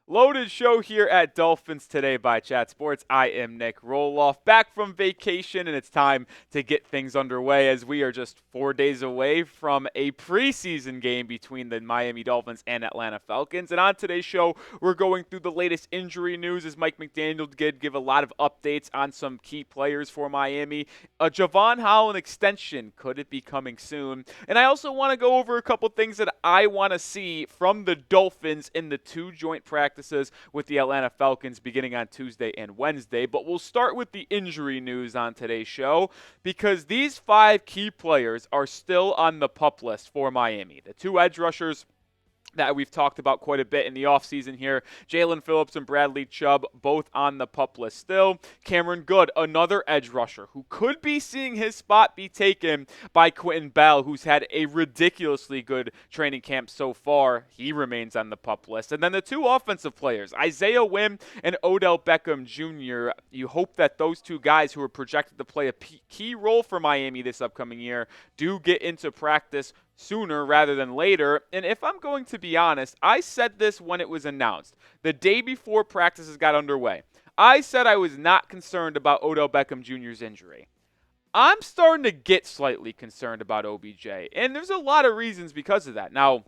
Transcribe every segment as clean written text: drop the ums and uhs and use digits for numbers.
Loaded show here at Dolphins Today by Chat Sports. I am Nic Rohloff, back from vacation, and it's time to get things underway as we are just 4 days away from a preseason game between the Miami Dolphins and Atlanta Falcons. And on today's show, we're going through the latest injury news as Mike McDaniel did give a lot of updates on some key players for Miami. A Jevon Holland extension, could it be coming soon? And I also want to go over a couple things that I want to see from the Dolphins in the two joint practices with the Atlanta Falcons beginning on Tuesday and Wednesday. But we'll start with the injury news on today's show because these 5 key players are still on the PUP list for Miami. The 2 edge rushers that we've talked about quite a bit in the offseason here. Jaelan Phillips and Bradley Chubb, both on the PUP list still. Cameron Goode, another edge rusher who could be seeing his spot be taken by Quentin Bell, who's had a ridiculously good training camp so far. He remains on the PUP list. And then the 2 offensive players, Isaiah Wynn and Odell Beckham Jr. You hope that those 2 guys who are projected to play a key role for Miami this upcoming year do get into practice sooner rather than later. And if I'm going to be honest, I said this when it was announced, the day before practices got underway. I said I was not concerned about Odell Beckham Jr.'s injury. I'm starting to get slightly concerned about OBJ, and there's a lot of reasons because of that. Now,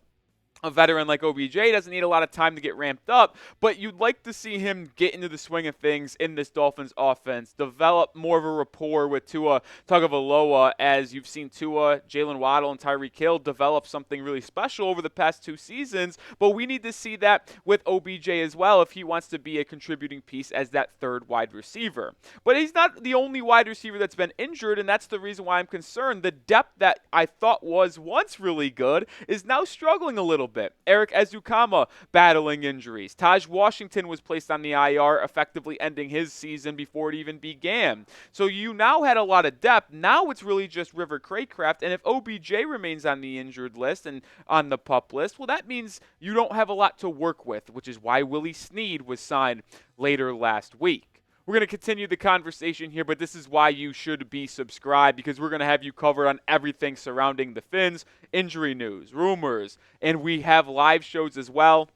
a veteran like OBJ doesn't need a lot of time to get ramped up, but you'd like to see him get into the swing of things in this Dolphins offense, develop more of a rapport with Tua Tagovailoa, as you've seen Tua, Jalen Waddle, and Tyreek Hill develop something really special over the past 2 seasons, but we need to see that with OBJ as well if he wants to be a contributing piece as that 3rd wide receiver. But he's not the only wide receiver that's been injured, and that's the reason why I'm concerned. The depth that I thought was once really good is now struggling a little bit. Eric Ezukama battling injuries. Taj Washington was placed on the IR, effectively ending his season before it even began. So you now had a lot of depth. Now it's really just River Craycraft. And if OBJ remains on the injured list and on the PUP list, well, that means you don't have a lot to work with, which is why Willie Snead was signed later last week. We're going to continue the conversation here, but this is why you should be subscribed, because we're going to have you covered on everything surrounding the Fins, injury news, rumors, and we have live shows as well.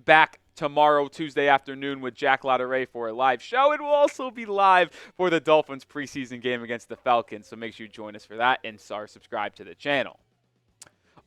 Back tomorrow, Tuesday afternoon, with Jack Lotteray for a live show. It will also be live for the Dolphins preseason game against the Falcons, so make sure you join us for that and subscribe to the channel.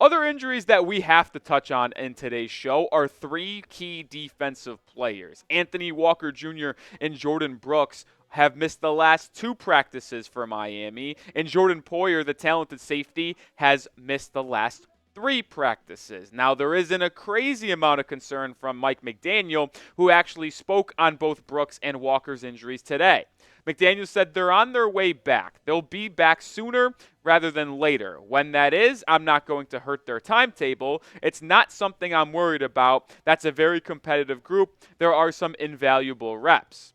Other injuries that we have to touch on in today's show are 3 key defensive players. Anthony Walker Jr. and Jordyn Brooks have missed the last 2 practices for Miami, and Jordan Poyer, the talented safety, has missed the last 3 practices. Now, there isn't a crazy amount of concern from Mike McDaniel, who actually spoke on both Brooks and Walker's injuries today. McDaniel said they're on their way back. They'll be back sooner rather than later. When that is, I'm not going to hurt their timetable. It's not something I'm worried about. That's a very competitive group. There are some invaluable reps.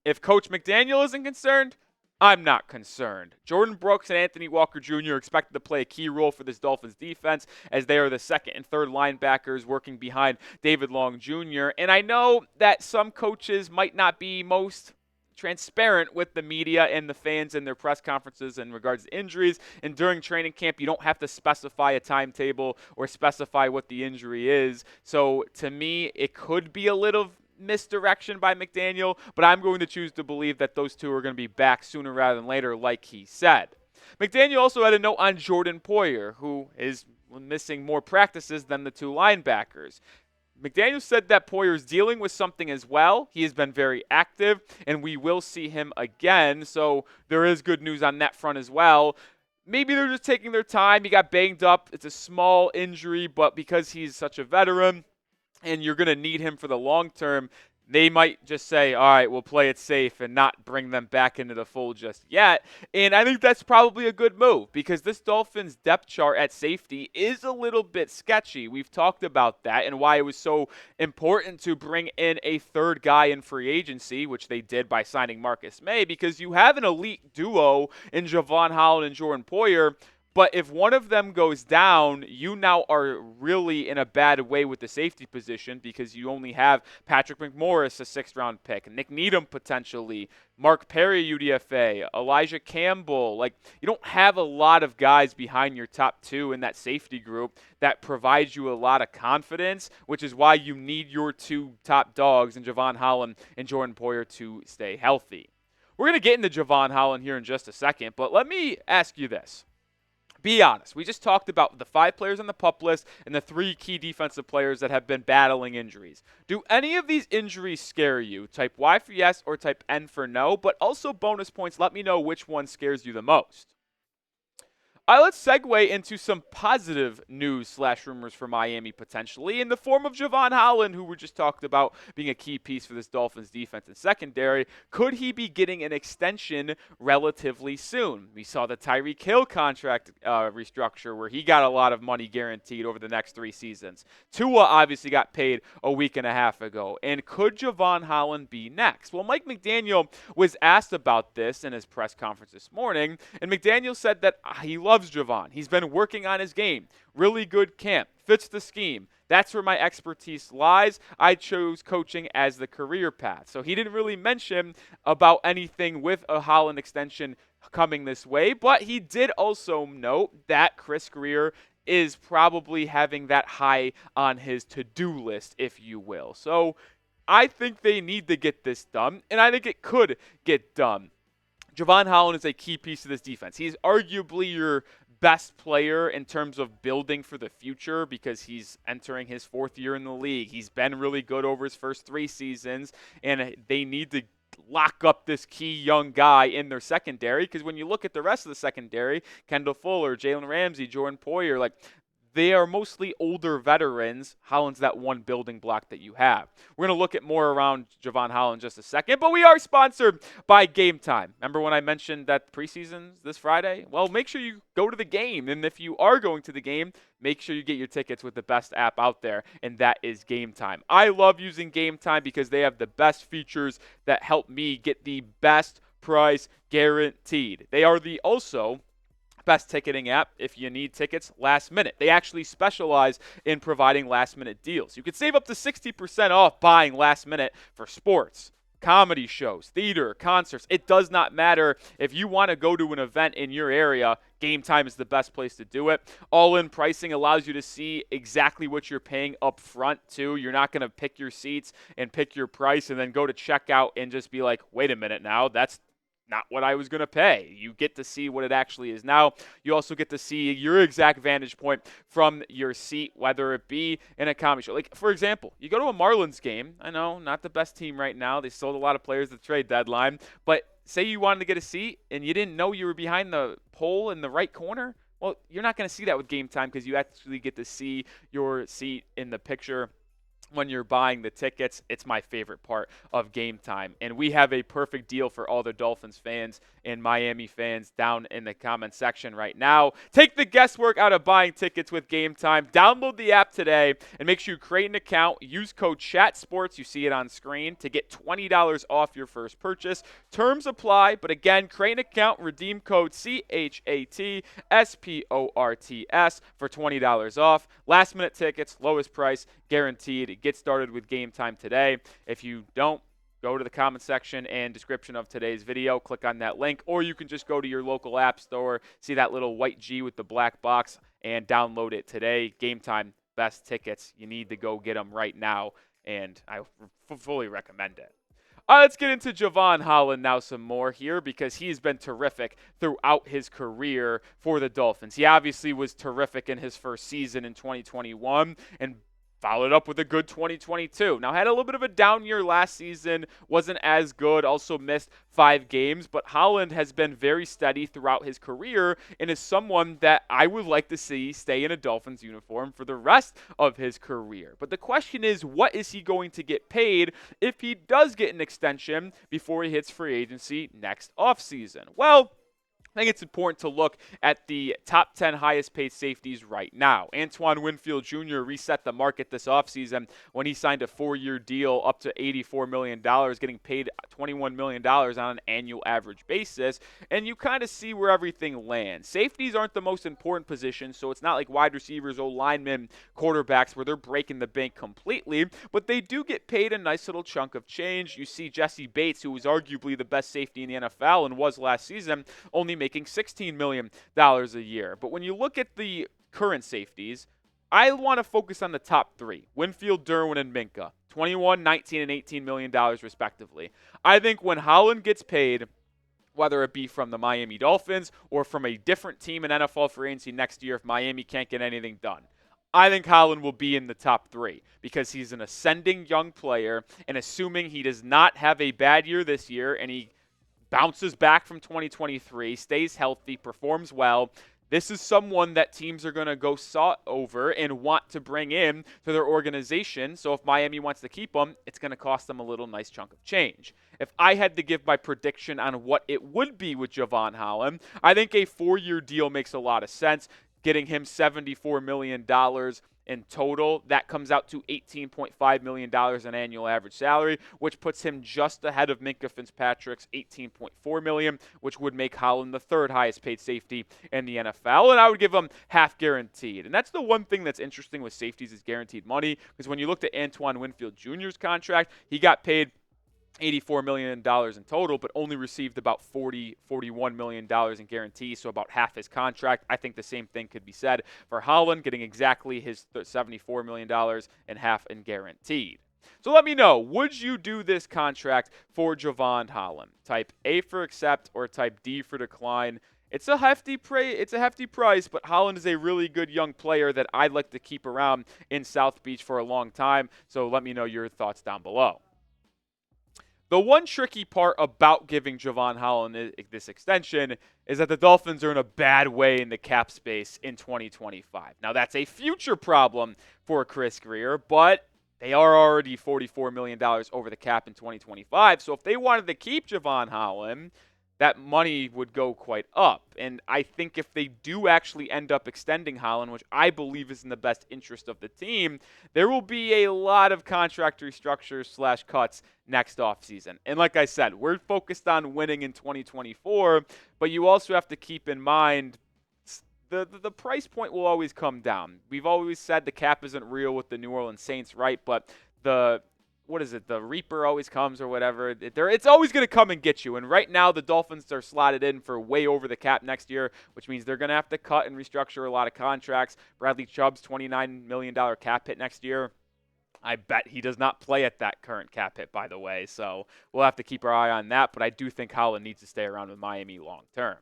If Coach McDaniel isn't concerned, I'm not concerned. Jordyn Brooks and Anthony Walker Jr. are expected to play a key role for this Dolphins defense, as they are the 2nd and 3rd linebackers working behind David Long Jr. And I know that some coaches might not be most transparent with the media and the fans in their press conferences in regards to injuries. And during training camp, you don't have to specify a timetable or specify what the injury is. So to me, it could be a little misdirection by McDaniel, but I'm going to choose to believe that those 2 are going to be back sooner rather than later, like he said. McDaniel also had a note on Jordan Poyer, who is missing more practices than the 2 linebackers. McDaniel said that Poyer is dealing with something as well. He has been very active, and we will see him again. So there is good news on that front as well. Maybe they're just taking their time. He got banged up. It's a small injury, but because he's such a veteran and you're going to need him for the long term, they might just say, all right, we'll play it safe and not bring them back into the fold just yet. And I think that's probably a good move because this Dolphins depth chart at safety is a little bit sketchy. We've talked about that and why it was so important to bring in a 3rd guy in free agency, which they did by signing Marcus May, because you have an elite duo in Jevon Holland and Jordan Poyer. But if one of them goes down, you now are really in a bad way with the safety position because you only have Patrick McMorris, a 6th-round pick, Nick Needham potentially, Mark Perry, UDFA, Elijah Campbell. Like, you don't have a lot of guys behind your top 2 in that safety group that provides you a lot of confidence, which is why you need your 2 top dogs in Jevon Holland and Jordan Poyer to stay healthy. We're going to get into Jevon Holland here in just a second, but let me ask you this. Be honest. We just talked about the 5 players on the PUP list and the 3 key defensive players that have been battling injuries. Do any of these injuries scare you? Type Y for yes or type N for no, but also bonus points. Let me know which one scares you the most. All right, let's segue into some positive news / rumors for Miami potentially in the form of Jevon Holland, who we just talked about being a key piece for this Dolphins defense and secondary. Could he be getting an extension relatively soon? We saw the Tyreek Hill contract restructure where he got a lot of money guaranteed over the next 3 seasons. Tua obviously got paid a week and a half ago. And could Jevon Holland be next? Well, Mike McDaniel was asked about this in his press conference this morning, and McDaniel said that he loves Jevon. He's been working on his game. Really good camp. Fits the scheme. That's where my expertise lies. I chose coaching as the career path. So he didn't really mention about anything with a Holland extension coming this way, but he did also note that Chris Gier is probably having that high on his to-do list, if you will. So I think they need to get this done, and I think it could get done. Jevon Holland is a key piece of this defense. He's arguably your best player in terms of building for the future because he's entering his 4th year in the league. He's been really good over his first 3 seasons, and they need to lock up this key young guy in their secondary because when you look at the rest of the secondary, Kendall Fuller, Jalen Ramsey, Jordan Poyer, like, they are mostly older veterans. Holland's that one building block that you have. We're going to look at more around Jevon Holland in just a second, but we are sponsored by Game Time. Remember when I mentioned that preseason's this Friday? Well, make sure you go to the game, and if you are going to the game, make sure you get your tickets with the best app out there, and that is Game Time. I love using Game Time because they have the best features that help me get the best price guaranteed. They are the also best ticketing app if you need tickets last minute. They actually specialize in providing last minute deals. You can save up to 60% off buying last minute for sports, comedy shows, theater, concerts. It does not matter. If you want to go to an event in your area, Game Time is the best place to do it. All-in pricing allows you to see exactly what you're paying up front, too. You're not going to pick your seats and pick your price and then go to checkout and just be like, wait a minute now, that's not what I was going to pay. You get to see what it actually is now. You also get to see your exact vantage point from your seat, whether it be in a comedy show. Like, for example, you go to a Marlins game. I know, not the best team right now. They sold a lot of players at the trade deadline. But say you wanted to get a seat and you didn't know you were behind the pole in the right corner. Well, you're not going to see that with Game Time because you actually get to see your seat in the picture when you're buying the tickets. It's my favorite part of Game Time. And we have a perfect deal for all the Dolphins fans and Miami fans down in the comment section right now. Take the guesswork out of buying tickets with Game Time. Download the app today and make sure you create an account. Use code CHATSPORTS, you see it on screen, to get $20 off your first purchase. Terms apply, but again, create an account, redeem code CHATSPORTS for $20 off. Last minute tickets, lowest price, guaranteed. Get started with Game Time today. If you don't, go to the comment section and description of today's video. Click on that link, or you can just go to your local app store, see that little white G with the black box, and download it today. Game Time, best tickets. You need to go get them right now, and I fully recommend it. All right, let's get into Jevon Holland now some more here because he's been terrific throughout his career for the Dolphins. He obviously was terrific in his first season in 2021 and followed up with a good 2022. Now, had a little bit of a down year last season, wasn't as good, also missed 5 games, but Holland has been very steady throughout his career and is someone that I would like to see stay in a Dolphins uniform for the rest of his career. But the question is, what is he going to get paid if he does get an extension before he hits free agency next offseason? Well, I think it's important to look at the top 10 highest paid safeties right now. Antoine Winfield Jr. reset the market this offseason when he signed a 4-year deal up to $84 million, getting paid $21 million on an annual average basis. And you kind of see where everything lands. Safeties aren't the most important position, so it's not like wide receivers, linemen, quarterbacks where they're breaking the bank completely, but they do get paid a nice little chunk of change. You see Jesse Bates, who was arguably the best safety in the NFL and was last season, only making $16 million a year. But when you look at the current safeties, I want to focus on the top three: Winfield, Derwin, and Minkah, 21, 19, and $18 million respectively. I think when Holland gets paid, whether it be from the Miami Dolphins or from a different team in NFL free agency next year if Miami can't get anything done, I think Holland will be in the top three because he's an ascending young player, and assuming he does not have a bad year this year and he bounces back from 2023, stays healthy, performs well, this is someone that teams are going to go sought over and want to bring in to their organization. So if Miami wants to keep him, it's going to cost them a little nice chunk of change. If I had to give my prediction on what it would be with Jevon Holland, I think a 4-year deal makes a lot of sense. Getting him $74 million in total, that comes out to $18.5 million in annual average salary, which puts him just ahead of Minkah Fitzpatrick's $18.4 million, which would make Holland the third highest paid safety in the NFL, and I would give him half guaranteed. And that's the one thing that's interesting with safeties is guaranteed money, because when you looked at Antoine Winfield Jr.'s contract, he got paid $84 million in total, but only received about $41 million in guarantees, so about half his contract. I think the same thing could be said for Holland, getting exactly his $74 million and half in guaranteed. So let me know, would you do this contract for Jevon Holland? Type A for accept or type D for decline. It's a hefty price, but Holland is a really good young player that I'd like to keep around in South Beach for a long time, so let me know your thoughts down below. The one tricky part about giving Jevon Holland this extension is that the Dolphins are in a bad way in the cap space in 2025. Now, that's a future problem for Chris Gier, but they are already $44 million over the cap in 2025. So if they wanted to keep Jevon Holland, that money would go quite up. And I think if they do actually end up extending Holland, which I believe is in the best interest of the team, there will be a lot of contract restructures / cuts next offseason. And like I said, we're focused on winning in 2024, but you also have to keep in mind the price point will always come down. We've always said the cap isn't real with the New Orleans Saints, right? But the Reaper always comes or whatever. It's always going to come and get you. And right now, the Dolphins are slotted in for way over the cap next year, which means they're going to have to cut and restructure a lot of contracts. Bradley Chubb's $29 million cap hit next year. I bet he does not play at that current cap hit, by the way. So we'll have to keep our eye on that. But I do think Holland needs to stay around with Miami long term.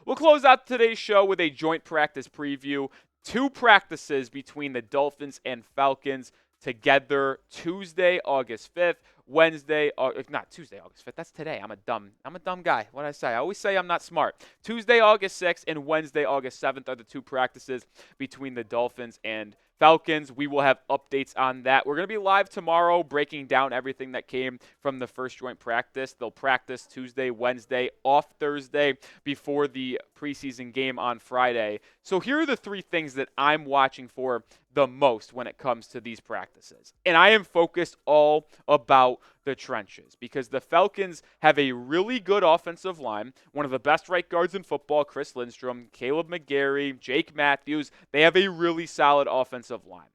We'll close out today's show with a joint practice preview. 2 practices between the Dolphins and Falcons together Tuesday, August 5th, not Tuesday, August 5th. That's today. I'm a dumb guy. What did I say? I always say I'm not smart. Tuesday, August 6th, and Wednesday, August 7th are the 2 practices between the Dolphins and Falcons. We will have updates on that. We're going to be live tomorrow breaking down everything that came from the first joint practice. They'll practice Tuesday, Wednesday, off Thursday before the preseason game on Friday. So here are the 3 things that I'm watching for the most when it comes to these practices. And I am focused all about the trenches because the Falcons have a really good offensive line, one of the best right guards in football, Chris Lindstrom, Caleb McGarry, Jake Matthews. They have a really solid offensive line.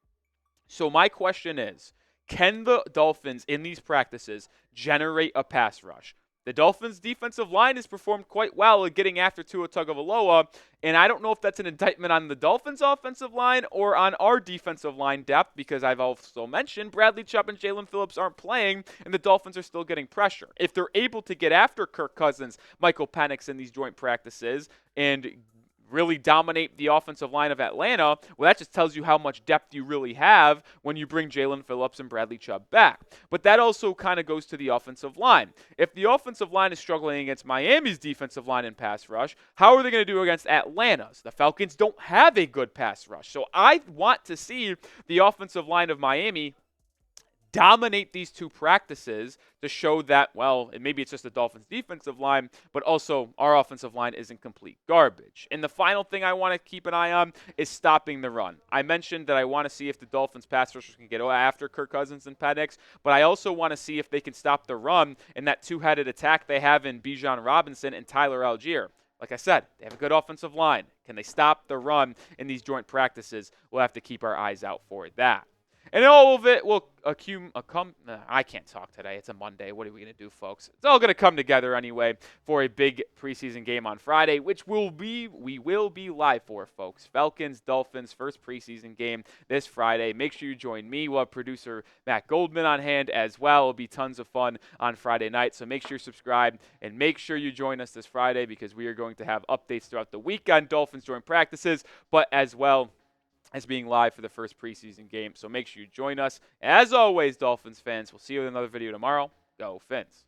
So my question is, can the Dolphins in these practices generate a pass rush? The Dolphins' defensive line has performed quite well at getting after Tua Tagovailoa, and I don't know if that's an indictment on the Dolphins' offensive line or on our defensive line depth, because I've also mentioned Bradley Chubb and Jaelan Phillips aren't playing, and the Dolphins are still getting pressure. If they're able to get after Kirk Cousins, Michael Penix in these joint practices, and really dominate the offensive line of Atlanta, well, that just tells you how much depth you really have when you bring Jaelan Phillips and Bradley Chubb back. But that also kind of goes to the offensive line. If the offensive line is struggling against Miami's defensive line in pass rush, how are they going to do against Atlanta's? The Falcons don't have a good pass rush. So I want to see the offensive line of Miami dominate these two practices to show that, well, maybe it's just the Dolphins defensive line, but also our offensive line isn't complete garbage. And the final thing I want to keep an eye on is stopping the run. I mentioned that I want to see if the Dolphins pass rushers can get after Kirk Cousins and Pat Nix, but I also want to see if they can stop the run and that two-headed attack they have in Bijan Robinson and Tyler Algier. Like I said, they have a good offensive line. Can they stop the run in these joint practices? We'll have to keep our eyes out for that. And all of it will I can't talk today. It's a Monday. What are we going to do, folks? It's all going to come together anyway for a big preseason game on Friday, which we will be live for, folks. Falcons, Dolphins, first preseason game this Friday. Make sure you join me. We'll have producer Matt Goldman on hand as well. It'll be tons of fun on Friday night. So make sure you subscribe and make sure you join us this Friday because we are going to have updates throughout the week on Dolphins joint practices, but as well as being live for the first preseason game. So make sure you join us. As always, Dolphins fans, we'll see you in another video tomorrow. Go Fins.